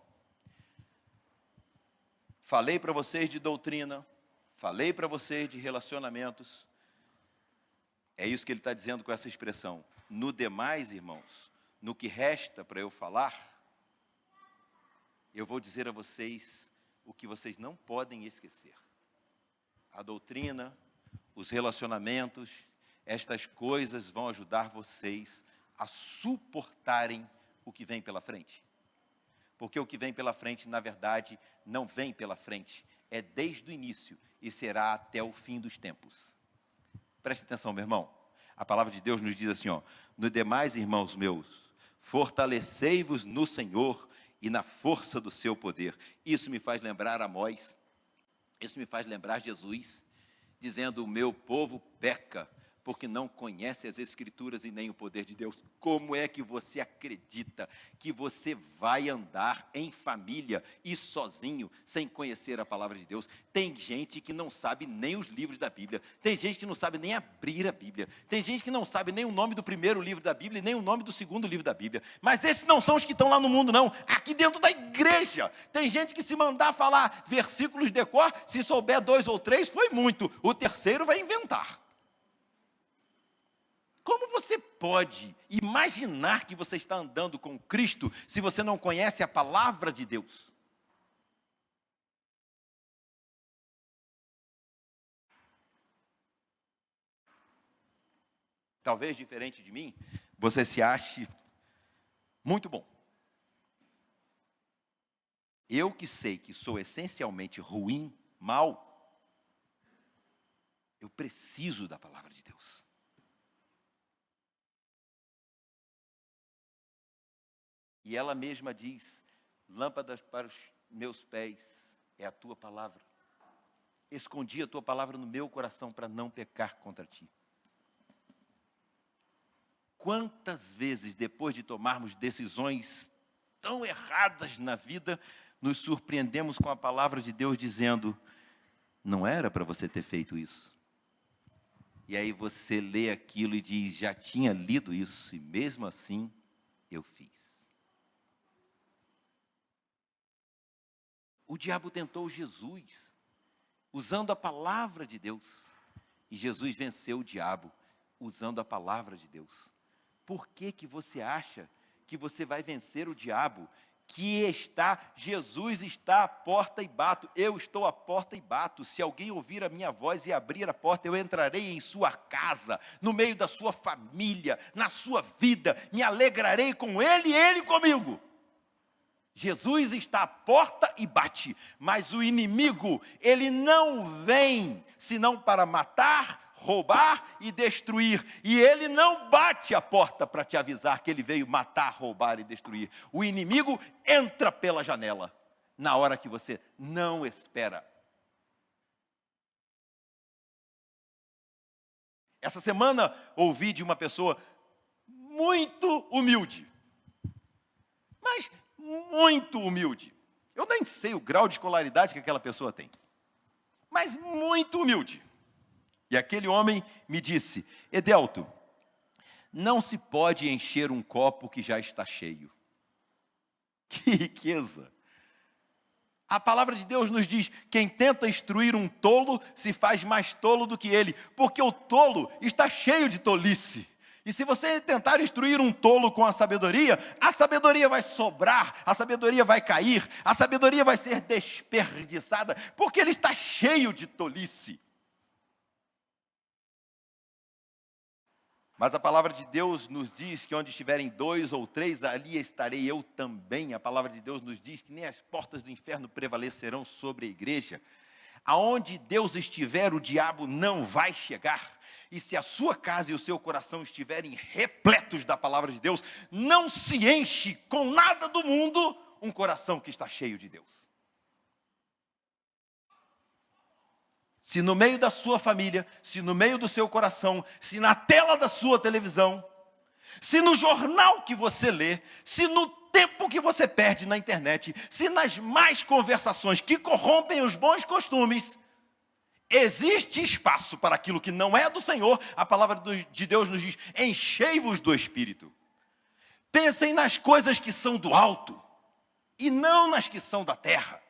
falei para vocês de doutrina, falei para vocês de relacionamentos. É isso que ele está dizendo com essa expressão. No demais, irmãos, no que resta para eu falar, eu vou dizer a vocês o que vocês não podem esquecer. A doutrina, os relacionamentos, estas coisas vão ajudar vocês a suportarem o que vem pela frente. Porque o que vem pela frente, na verdade, não vem pela frente, é desde o início e será até o fim dos tempos. Preste atenção, meu irmão. A palavra de Deus nos diz assim, no demais, irmãos meus, fortalecei-vos no Senhor e na força do seu poder. Isso me faz lembrar Amós, isso me faz lembrar Jesus, dizendo: o meu povo peca, porque não conhece as Escrituras e nem o poder de Deus. Como é que você acredita que você vai andar em família e sozinho, sem conhecer a palavra de Deus? Tem gente que não sabe nem os livros da Bíblia, tem gente que não sabe nem abrir a Bíblia, tem gente que não sabe nem o nome do primeiro livro da Bíblia e nem o nome do segundo livro da Bíblia. Mas esses não são os que estão lá no mundo, não. Aqui dentro da igreja, tem gente que, se mandar falar versículos de cor, se souber 2 ou 3, foi muito. O terceiro vai inventar. Como você pode imaginar que você está andando com Cristo se você não conhece a palavra de Deus? Talvez, diferente de mim, você se ache muito bom. eu que sei que sou essencialmente ruim, mal, eu preciso da palavra de Deus. E ela mesma diz: lâmpadas para os meus pés é a tua palavra. Escondi a tua palavra no meu coração para não pecar contra ti. Quantas vezes, depois de tomarmos decisões tão erradas na vida, nos surpreendemos com a palavra de Deus dizendo: não era para você ter feito isso. E aí você lê aquilo e diz: já tinha lido isso, e mesmo assim eu fiz. O diabo tentou Jesus, usando a palavra de Deus. E Jesus venceu o diabo, usando a palavra de Deus. Por que que você acha que você vai vencer o diabo? Jesus está à porta e bato. Eu estou à porta e bato. Se alguém ouvir a minha voz e abrir a porta, eu entrarei em sua casa, no meio da sua família, na sua vida. Me alegrarei com ele e ele comigo. Jesus está à porta e bate, mas o inimigo, ele não vem senão para matar, roubar e destruir. E ele não bate a porta para te avisar que ele veio matar, roubar e destruir. O inimigo entra pela janela, na hora que você não espera. Essa semana ouvi de uma pessoa muito humilde, mas muito humilde. Eu nem sei o grau de escolaridade que aquela pessoa tem, mas muito humilde. E aquele homem me disse: Edelto, não se pode encher um copo que já está cheio. Que riqueza! A palavra de Deus nos diz: quem tenta instruir um tolo se faz mais tolo do que ele, porque o tolo está cheio de tolice. E se você tentar instruir um tolo com a sabedoria vai sobrar, a sabedoria vai cair, a sabedoria vai ser desperdiçada, porque ele está cheio de tolice. Mas a palavra de Deus nos diz que onde estiverem 2 ou 3, ali estarei eu também. A palavra de Deus nos diz que nem as portas do inferno prevalecerão sobre a igreja. Aonde Deus estiver, o diabo não vai chegar. E se a sua casa e o seu coração estiverem repletos da palavra de Deus, não se enche com nada do mundo um coração que está cheio de Deus. Se no meio da sua família, se no meio do seu coração, se na tela da sua televisão, se no jornal que você lê, se no tempo que você perde na internet, se nas más conversações que corrompem os bons costumes, existe espaço para aquilo que não é do Senhor, a palavra de Deus nos diz: enchei-vos do Espírito. Pensem nas coisas que são do alto, e não nas que são da terra.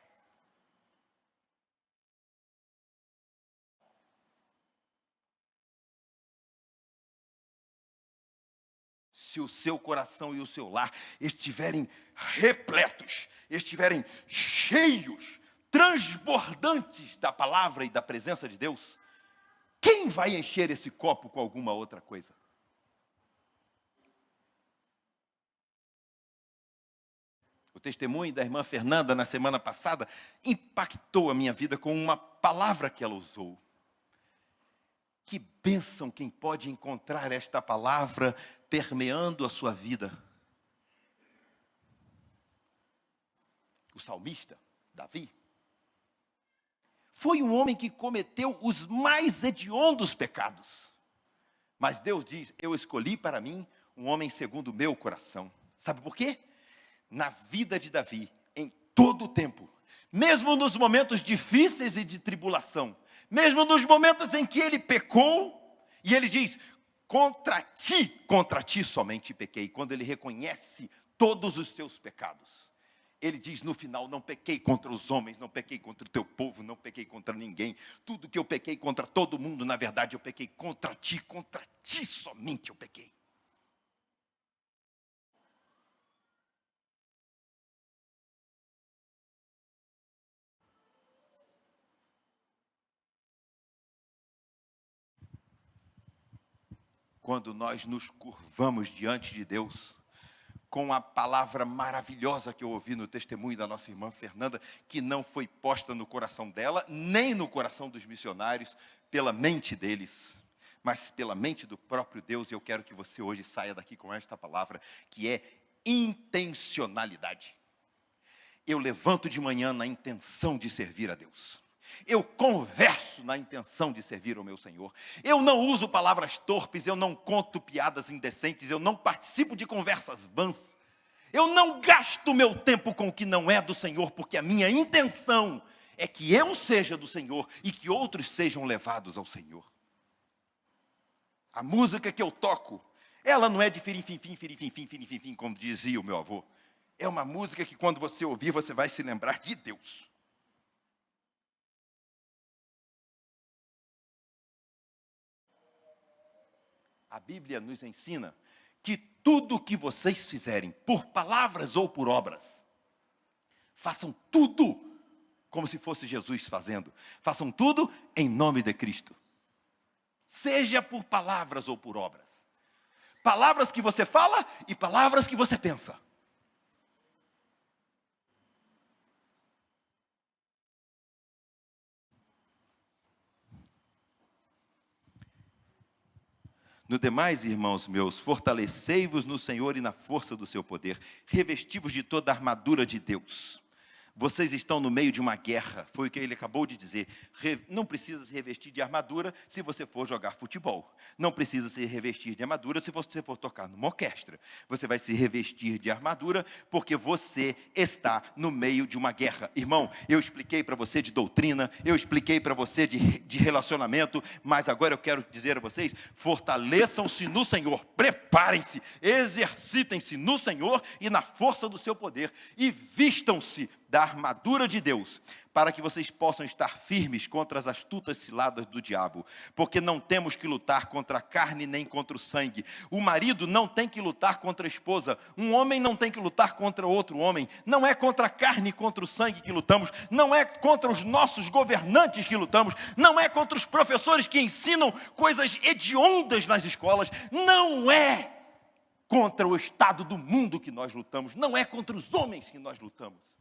Se o seu coração e o seu lar estiverem repletos, estiverem cheios, transbordantes da palavra e da presença de Deus, quem vai encher esse copo com alguma outra coisa? O testemunho da irmã Fernanda na semana passada impactou a minha vida com uma palavra que ela usou. Que bênção quem pode encontrar esta palavra permeando a sua vida. O salmista, Davi, foi um homem que cometeu os mais hediondos pecados. Mas Deus diz: eu escolhi para mim um homem segundo o meu coração. Sabe por quê? Na vida de Davi, em todo o tempo, mesmo nos momentos difíceis e de tribulação, mesmo nos momentos em que ele pecou, e ele diz: contra ti somente pequei. Quando ele reconhece todos os seus pecados, ele diz no final: não pequei contra os homens, não pequei contra o teu povo, não pequei contra ninguém. Tudo que eu pequei contra todo mundo, na verdade eu pequei contra ti somente eu pequei. Quando nós nos curvamos diante de Deus, com a palavra maravilhosa que eu ouvi no testemunho da nossa irmã Fernanda, que não foi posta no coração dela, nem no coração dos missionários, pela mente deles, mas pela mente do próprio Deus. E eu quero que você hoje saia daqui com esta palavra, que é intencionalidade. Eu levanto de manhã na intenção de servir a Deus. Eu converso na intenção de servir ao meu Senhor. Eu não uso palavras torpes, eu não conto piadas indecentes, eu não participo de conversas vãs. Eu não gasto meu tempo com o que não é do Senhor, porque a minha intenção é que eu seja do Senhor e que outros sejam levados ao Senhor. A música que eu toco, ela não é de firim-fim-fim, como dizia o meu avô. É uma música que quando você ouvir, você vai se lembrar de Deus. A Bíblia nos ensina que tudo o que vocês fizerem, por palavras ou por obras, façam tudo como se fosse Jesus fazendo. Façam tudo em nome de Cristo. Seja por palavras ou por obras. Palavras que você fala e palavras que você pensa. No demais, irmãos meus, fortalecei-vos no Senhor e na força do seu poder, revesti-vos de toda a armadura de Deus. Vocês estão no meio de uma guerra, foi o que ele acabou de dizer. Não precisa se revestir de armadura se você for jogar futebol. Não precisa se revestir de armadura se você for tocar numa orquestra. Você vai se revestir de armadura porque você está no meio de uma guerra. Irmão, eu expliquei para você de doutrina, eu expliquei para você de relacionamento, mas agora eu quero dizer a vocês, fortaleçam-se no Senhor, preparem-se, exercitem-se no Senhor e na força do seu poder e vistam-se da armadura de Deus, para que vocês possam estar firmes contra as astutas ciladas do diabo, porque não temos que lutar contra a carne nem contra o sangue. O marido não tem que lutar contra a esposa, um homem não tem que lutar contra outro homem, não é contra a carne e contra o sangue que lutamos, não é contra os nossos governantes que lutamos, não é contra os professores que ensinam coisas hediondas nas escolas, não é contra o estado do mundo que nós lutamos, não é contra os homens que nós lutamos.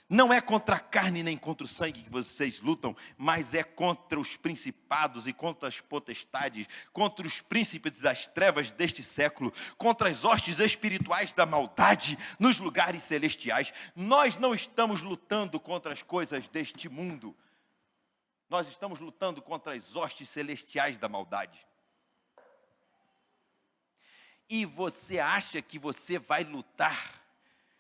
Não é contra a carne nem contra o sangue que vocês lutam, mas é contra os principados e contra as potestades, contra os príncipes das trevas deste século, contra as hostes espirituais da maldade nos lugares celestiais. Nós não estamos lutando contra as coisas deste mundo. Nós estamos lutando contra as hostes celestiais da maldade. E você acha que você vai lutar?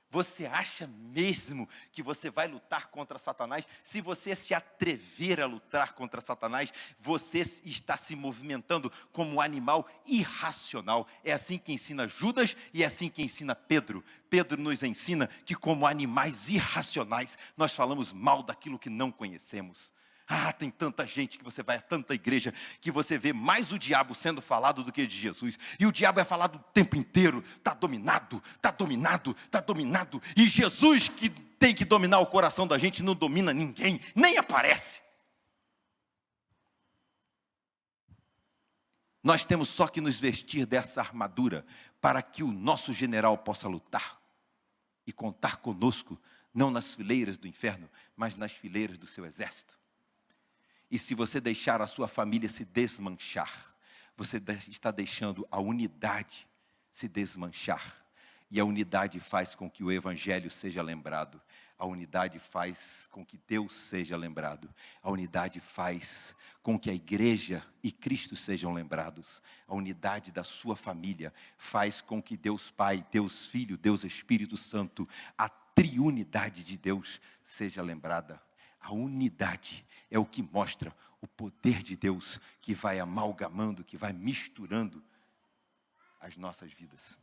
Você acha mesmo que você vai lutar contra Satanás? Se você se atrever a lutar contra Satanás, você está se movimentando como um animal irracional. É assim que ensina Judas e é assim que ensina Pedro. Pedro nos ensina que como animais irracionais, nós falamos mal daquilo que não conhecemos. Ah, tem tanta gente que você vai a tanta igreja que você vê mais o diabo sendo falado do que de Jesus. E o diabo é falado o tempo inteiro. Está dominado, está dominado, está dominado. E Jesus, que tem que dominar o coração da gente, não domina ninguém, nem aparece. Nós temos só que nos vestir dessa armadura para que o nosso general possa lutar e contar conosco, não nas fileiras do inferno, mas nas fileiras do seu exército. E se você deixar a sua família se desmanchar, você está deixando a unidade se desmanchar. E a unidade faz com que o evangelho seja lembrado. A unidade faz com que Deus seja lembrado. A unidade faz com que a igreja e Cristo sejam lembrados. A unidade da sua família faz com que Deus Pai, Deus Filho, Deus Espírito Santo, a triunidade de Deus seja lembrada. A unidade é o que mostra o poder de Deus que vai amalgamando, que vai misturando as nossas vidas.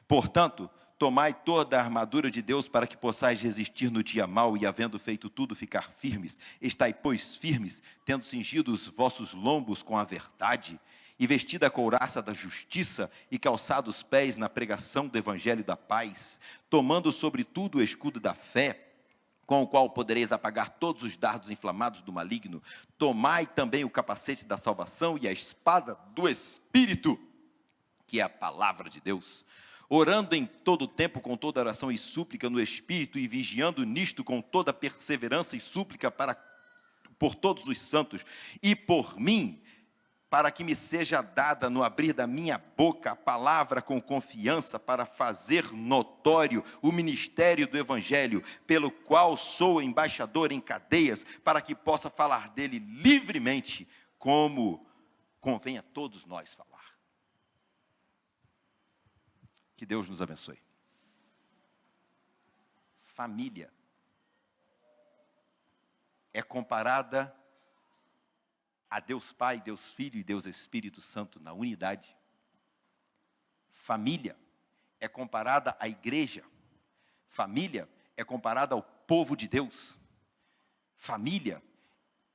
Portanto, tomai toda a armadura de Deus para que possais resistir no dia mau e, havendo feito tudo, ficar firmes. Estai, pois, firmes, tendo cingido os vossos lombos com a verdade, e vestida a couraça da justiça, e calçados os pés na pregação do evangelho da paz, tomando sobretudo o escudo da fé, com o qual podereis apagar todos os dardos inflamados do maligno. Tomai também o capacete da salvação e a espada do Espírito, que é a palavra de Deus, orando em todo o tempo com toda oração e súplica no Espírito, e vigiando nisto com toda perseverança e súplica por todos os santos, e por mim, para que me seja dada no abrir da minha boca a palavra com confiança, para fazer notório o ministério do Evangelho, pelo qual sou embaixador em cadeias, para que possa falar dele livremente, como convém a todos nós falar. Que Deus nos abençoe. Família é comparada a Deus Pai, Deus Filho e Deus Espírito Santo na unidade. Família é comparada à igreja. Família é comparada ao povo de Deus. Família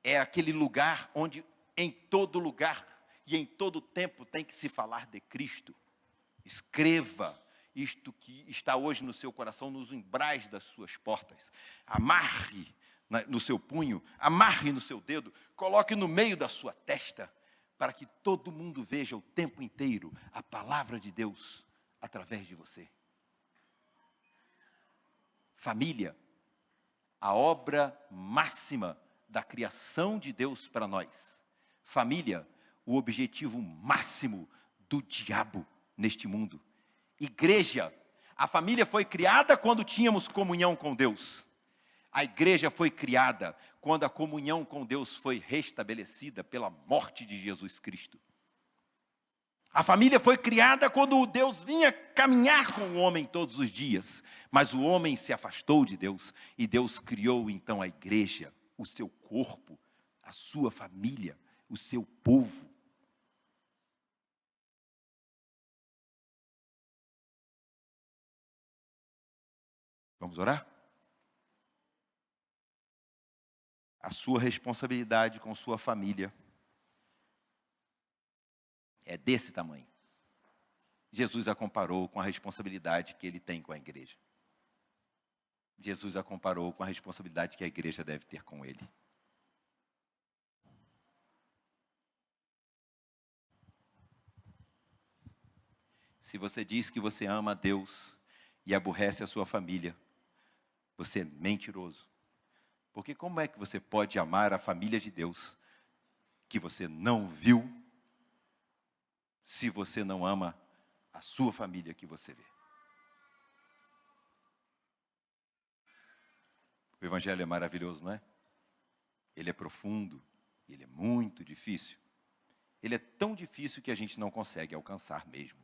é aquele lugar onde em todo lugar e em todo tempo tem que se falar de Cristo. Escreva isto que está hoje no seu coração, nos umbrais das suas portas. Amarre no seu punho, amarre no seu dedo, coloque no meio da sua testa, para que todo mundo veja o tempo inteiro a palavra de Deus através de você. Família, a obra máxima da criação de Deus para nós. Família, o objetivo máximo do diabo neste mundo. Igreja, a família foi criada quando tínhamos comunhão com Deus. A igreja foi criada quando a comunhão com Deus foi restabelecida pela morte de Jesus Cristo. A família foi criada quando Deus vinha caminhar com o homem todos os dias, mas o homem se afastou de Deus e Deus criou então a igreja, o seu corpo, a sua família, o seu povo. Vamos orar? A sua responsabilidade com sua família é desse tamanho. Jesus a comparou com a responsabilidade que ele tem com a igreja. Jesus a comparou com a responsabilidade que a igreja deve ter com ele. Se você diz que você ama a Deus e aborrece a sua família, você é mentiroso. Porque como é que você pode amar a família de Deus que você não viu, se você não ama a sua família que você vê? O Evangelho é maravilhoso, não é? Ele é profundo, ele é muito difícil. Ele é tão difícil que a gente não consegue alcançar mesmo.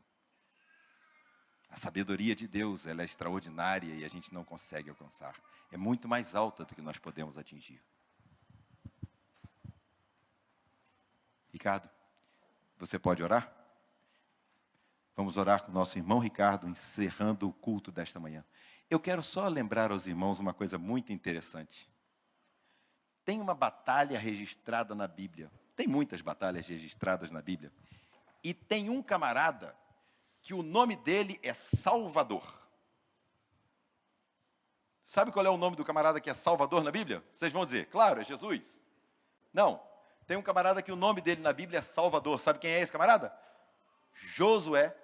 A sabedoria de Deus, ela é extraordinária e a gente não consegue alcançar. É muito mais alta do que nós podemos atingir. Ricardo, você pode orar? Vamos orar com o nosso irmão Ricardo, encerrando o culto desta manhã. Eu quero só lembrar aos irmãos uma coisa muito interessante. Tem uma batalha registrada na Bíblia. Tem muitas batalhas registradas na Bíblia. E tem um camarada que o nome dele é Salvador. Sabe qual é o nome do camarada que é Salvador na Bíblia? Vocês vão dizer, claro, é Jesus. Não, tem um camarada que o nome dele na Bíblia é Salvador. Sabe quem é esse camarada? Josué.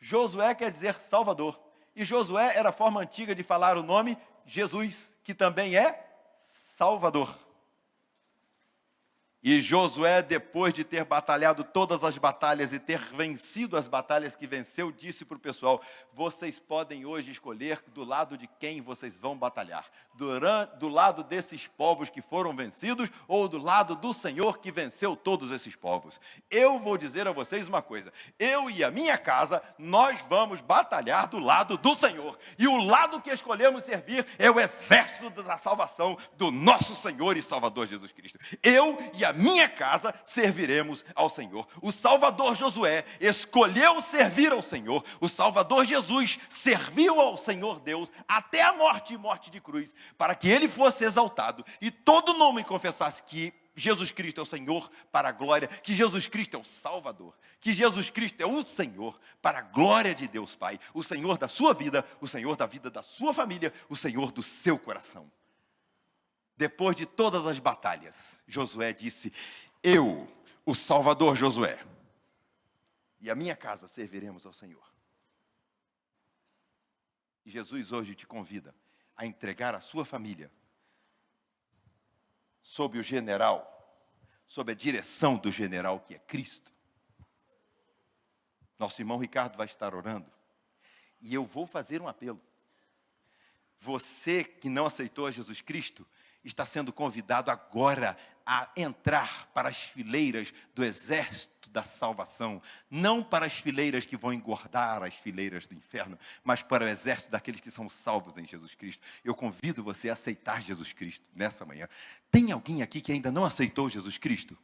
Josué quer dizer Salvador. E Josué era a forma antiga de falar o nome Jesus, que também é Salvador. E Josué, depois de ter batalhado todas as batalhas e ter vencido as batalhas que venceu, disse para o pessoal: vocês podem hoje escolher do lado de quem vocês vão batalhar. Do lado desses povos que foram vencidos ou do lado do Senhor que venceu todos esses povos. Eu vou dizer a vocês uma coisa: eu e a minha casa, nós vamos batalhar do lado do Senhor. E o lado que escolhemos servir é o exército da salvação do nosso Senhor e Salvador Jesus Cristo. Eu e a minha casa serviremos ao Senhor. O Salvador Josué escolheu servir ao Senhor. O Salvador Jesus serviu ao Senhor Deus até a morte e morte de cruz, para que ele fosse exaltado e todo nome confessasse que Jesus Cristo é o Senhor para a glória, que Jesus Cristo é o Salvador, que Jesus Cristo é o Senhor para a glória de Deus Pai, o Senhor da sua vida, o Senhor da vida da sua família, o Senhor do seu coração. Depois de todas as batalhas, Josué disse: eu, o Salvador Josué, e a minha casa serviremos ao Senhor. E Jesus hoje te convida a entregar a sua família sob o general, sob a direção do general que é Cristo. Nosso irmão Ricardo vai estar orando. E eu vou fazer um apelo. Você que não aceitou a Jesus Cristo, está sendo convidado agora a entrar para as fileiras do exército da salvação. Não para as fileiras que vão engordar as fileiras do inferno, mas para o exército daqueles que são salvos em Jesus Cristo. Eu convido você a aceitar Jesus Cristo nessa manhã. Tem alguém aqui que ainda não aceitou Jesus Cristo?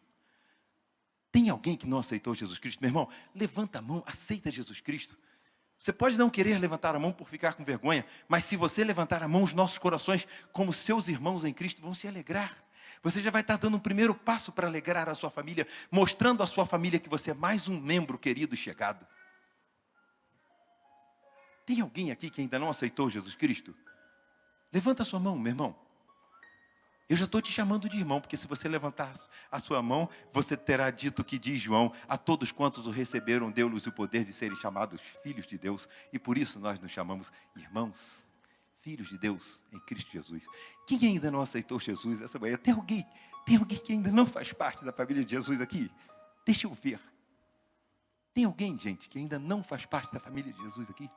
Tem alguém que não aceitou Jesus Cristo? Meu irmão, levanta a mão, aceita Jesus Cristo. Você pode não querer levantar a mão por ficar com vergonha, mas se você levantar a mão, os nossos corações, como seus irmãos em Cristo, vão se alegrar. Você já vai estar dando um primeiro passo para alegrar a sua família, mostrando à sua família que você é mais um membro querido e chegado. Tem alguém aqui que ainda não aceitou Jesus Cristo? Levanta a sua mão, meu irmão. Eu já estou te chamando de irmão, porque se você levantar a sua mão, você terá dito o que diz João: a todos quantos o receberam, deu-lhes o poder de serem chamados filhos de Deus, e por isso nós nos chamamos irmãos, filhos de Deus em Cristo Jesus. Quem ainda não aceitou Jesus essa manhã? Tem alguém que ainda não faz parte da família de Jesus aqui? Deixa eu ver. Tem alguém, gente, que ainda não faz parte da família de Jesus aqui?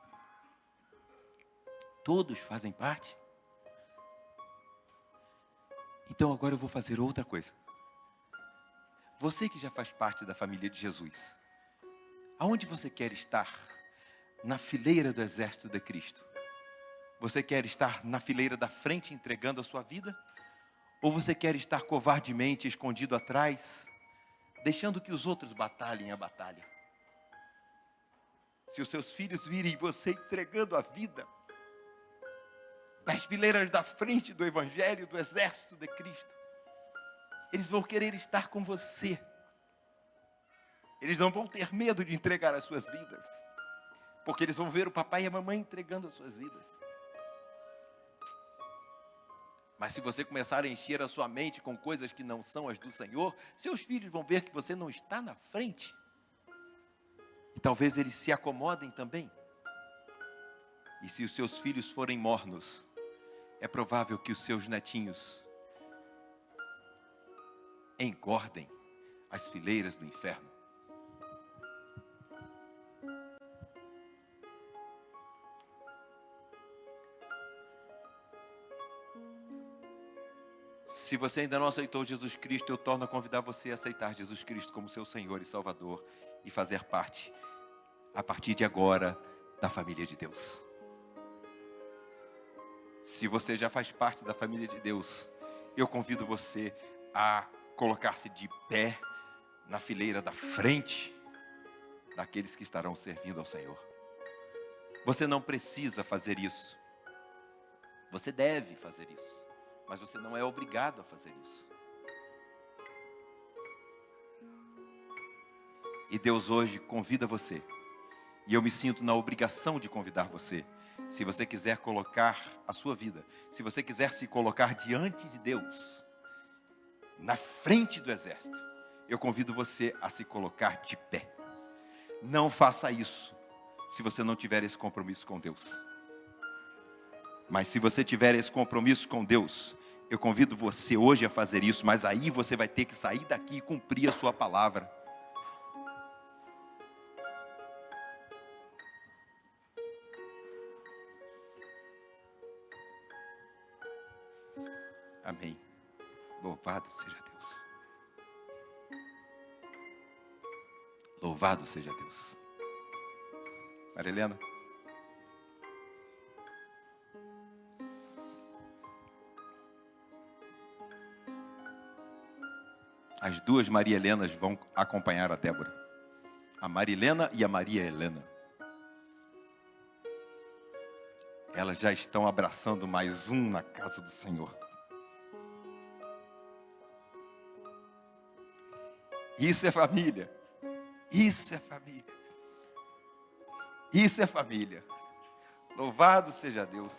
Todos fazem parte? Então agora eu vou fazer outra coisa. Você que já faz parte da família de Jesus, aonde você quer estar? Na fileira do exército de Cristo? Você quer estar na fileira da frente entregando a sua vida? Ou você quer estar covardemente escondido atrás, deixando que os outros batalhem a batalha? Se os seus filhos virem você entregando a vida nas fileiras da frente do Evangelho, do exército de Cristo, eles vão querer estar com você. Eles não vão ter medo de entregar as suas vidas, porque eles vão ver o papai e a mamãe entregando as suas vidas. Mas se você começar a encher a sua mente com coisas que não são as do Senhor, seus filhos vão ver que você não está na frente. E talvez eles se acomodem também. E se os seus filhos forem mornos, é provável que os seus netinhos engordem as fileiras do inferno. Se você ainda não aceitou Jesus Cristo, eu torno a convidar você a aceitar Jesus Cristo como seu Senhor e Salvador e fazer parte, a partir de agora, da família de Deus. Se você já faz parte da família de Deus, eu convido você a colocar-se de pé na fileira da frente daqueles que estarão servindo ao Senhor. Você não precisa fazer isso. Você deve fazer isso, mas você não é obrigado a fazer isso. E Deus hoje convida você, e eu me sinto na obrigação de convidar você. Se você quiser colocar a sua vida, se você quiser se colocar diante de Deus, na frente do exército, eu convido você a se colocar de pé. Não faça isso se você não tiver esse compromisso com Deus. Mas se você tiver esse compromisso com Deus, eu convido você hoje a fazer isso, mas aí você vai ter que sair daqui e cumprir a sua palavra. Amém. Louvado seja Deus. Louvado seja Deus. Maria Helena. As duas Maria Helenas vão acompanhar a Débora. A Maria Helena e a Maria Helena. Elas já estão abraçando mais um na casa do Senhor. Isso é família. Isso é família. Isso é família. Louvado seja Deus.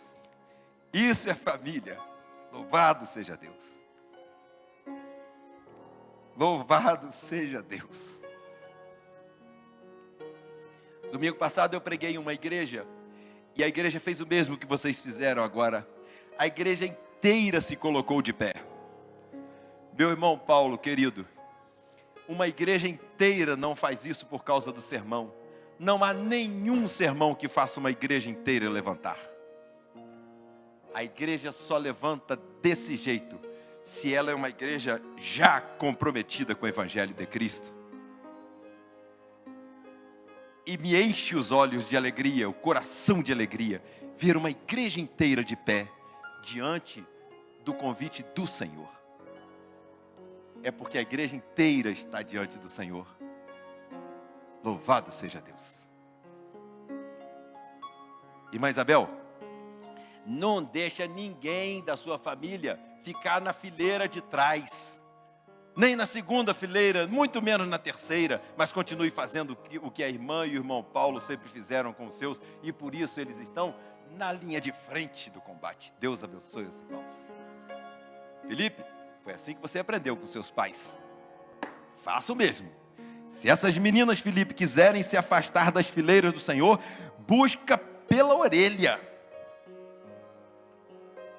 Isso é família. Louvado seja Deus. Louvado seja Deus. Domingo passado eu preguei em uma igreja, e a igreja fez o mesmo que vocês fizeram agora. A igreja inteira se colocou de pé. Meu irmão Paulo, querido, uma igreja inteira não faz isso por causa do sermão. Não há nenhum sermão que faça uma igreja inteira levantar. A igreja só levanta desse jeito, se ela é uma igreja já comprometida com o Evangelho de Cristo. E me enche os olhos de alegria, o coração de alegria, ver uma igreja inteira de pé, diante do convite do Senhor. É porque a igreja inteira está diante do Senhor. Louvado seja Deus. Irmã Isabel, não deixa ninguém da sua família ficar na fileira de trás, nem na segunda fileira, muito menos na terceira, mas continue fazendo o que a irmã e o irmão Paulo sempre fizeram com os seus, e por isso eles estão na linha de frente do combate. Deus abençoe os irmãos. Felipe, foi assim que você aprendeu com seus pais. Faça o mesmo. Se essas meninas, Felipe, quiserem se afastar das fileiras do Senhor, busca pela orelha.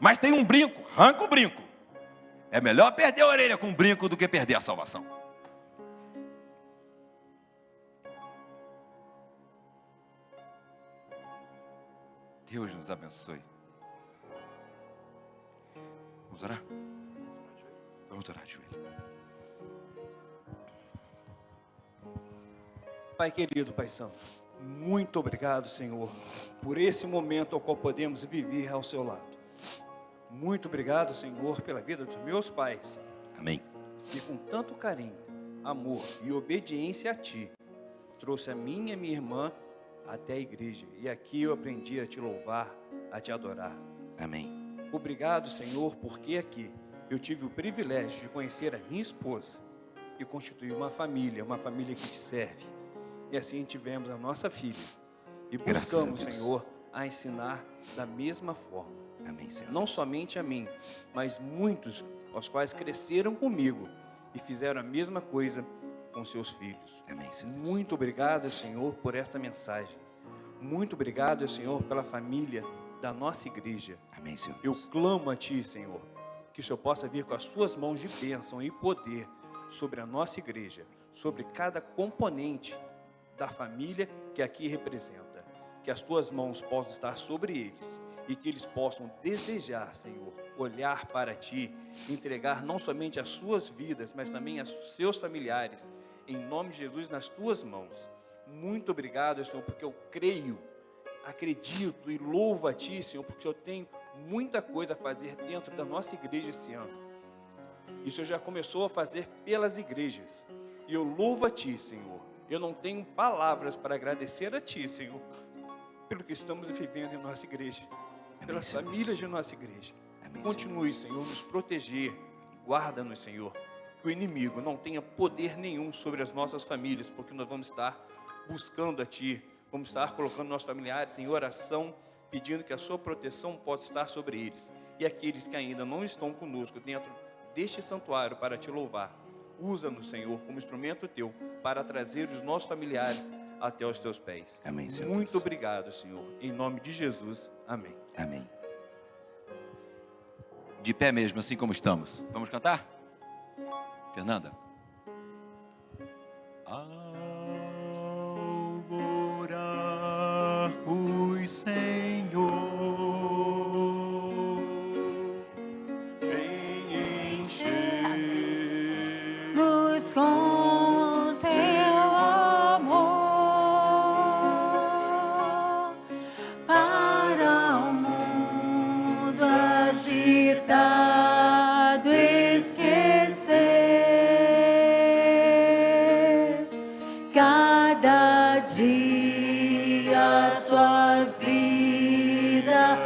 Mas tem um brinco, arranca o brinco. É melhor perder a orelha com um brinco do que perder a salvação. Deus nos abençoe. Vamos orar? Vamos orar de joelho. Pai querido, Pai Santo, muito obrigado, Senhor, por esse momento ao qual podemos viver ao seu lado. Muito obrigado, Senhor, pela vida dos meus pais. Amém. Que com tanto carinho, amor e obediência a Ti, trouxe a mim e a minha irmã até a igreja. E aqui eu aprendi a Te louvar, a Te adorar. Amém. Obrigado, Senhor, porque aqui eu tive o privilégio de conhecer a minha esposa e constituir uma família que Te serve. E assim tivemos a nossa filha. E buscamos, Senhor, a ensinar da mesma forma. Amém, Senhor. Não somente a mim, mas muitos aos quais cresceram comigo e fizeram a mesma coisa com seus filhos. Amém, Senhor. Muito obrigado, Senhor, por esta mensagem. Muito obrigado, Senhor, pela família da nossa igreja. Amém, Senhor. Eu clamo a Ti, Senhor, que o Senhor possa vir com as Suas mãos de bênção e poder sobre a nossa igreja, sobre cada componente da família que aqui representa. Que as Tuas mãos possam estar sobre eles e que eles possam desejar, Senhor, olhar para Ti, entregar não somente as suas vidas, mas também aos seus familiares, em nome de Jesus, nas Tuas mãos. Muito obrigado, Senhor, porque eu creio, acredito e louvo a Ti, Senhor, porque eu tenho muita coisa a fazer dentro da nossa igreja esse ano. Isso eu já começou a fazer pelas igrejas, e eu louvo a Ti, Senhor. Eu não tenho palavras para agradecer a Ti, Senhor, pelo que estamos vivendo em nossa igreja, pelas famílias de nossa igreja. Amém, Continue, Senhor, nos proteger, guarda-nos, Senhor, que o inimigo não tenha poder nenhum sobre as nossas famílias, porque nós vamos estar buscando a Ti, vamos estar colocando nossos familiares em oração, pedindo que a Sua proteção possa estar sobre eles. E aqueles que ainda não estão conosco dentro deste santuário para Te louvar, usa-nos, Senhor, como instrumento Teu, para trazer os nossos familiares até os Teus pés. Amém, Senhor. Muito obrigado, Senhor. Em nome de Jesus. Amém. Amém. De pé mesmo, assim como estamos. Vamos cantar? Fernanda. Alvorarmos, Senhor, vem encher Nos com teu amor para o mundo agitado esquecer cada dia sua vida.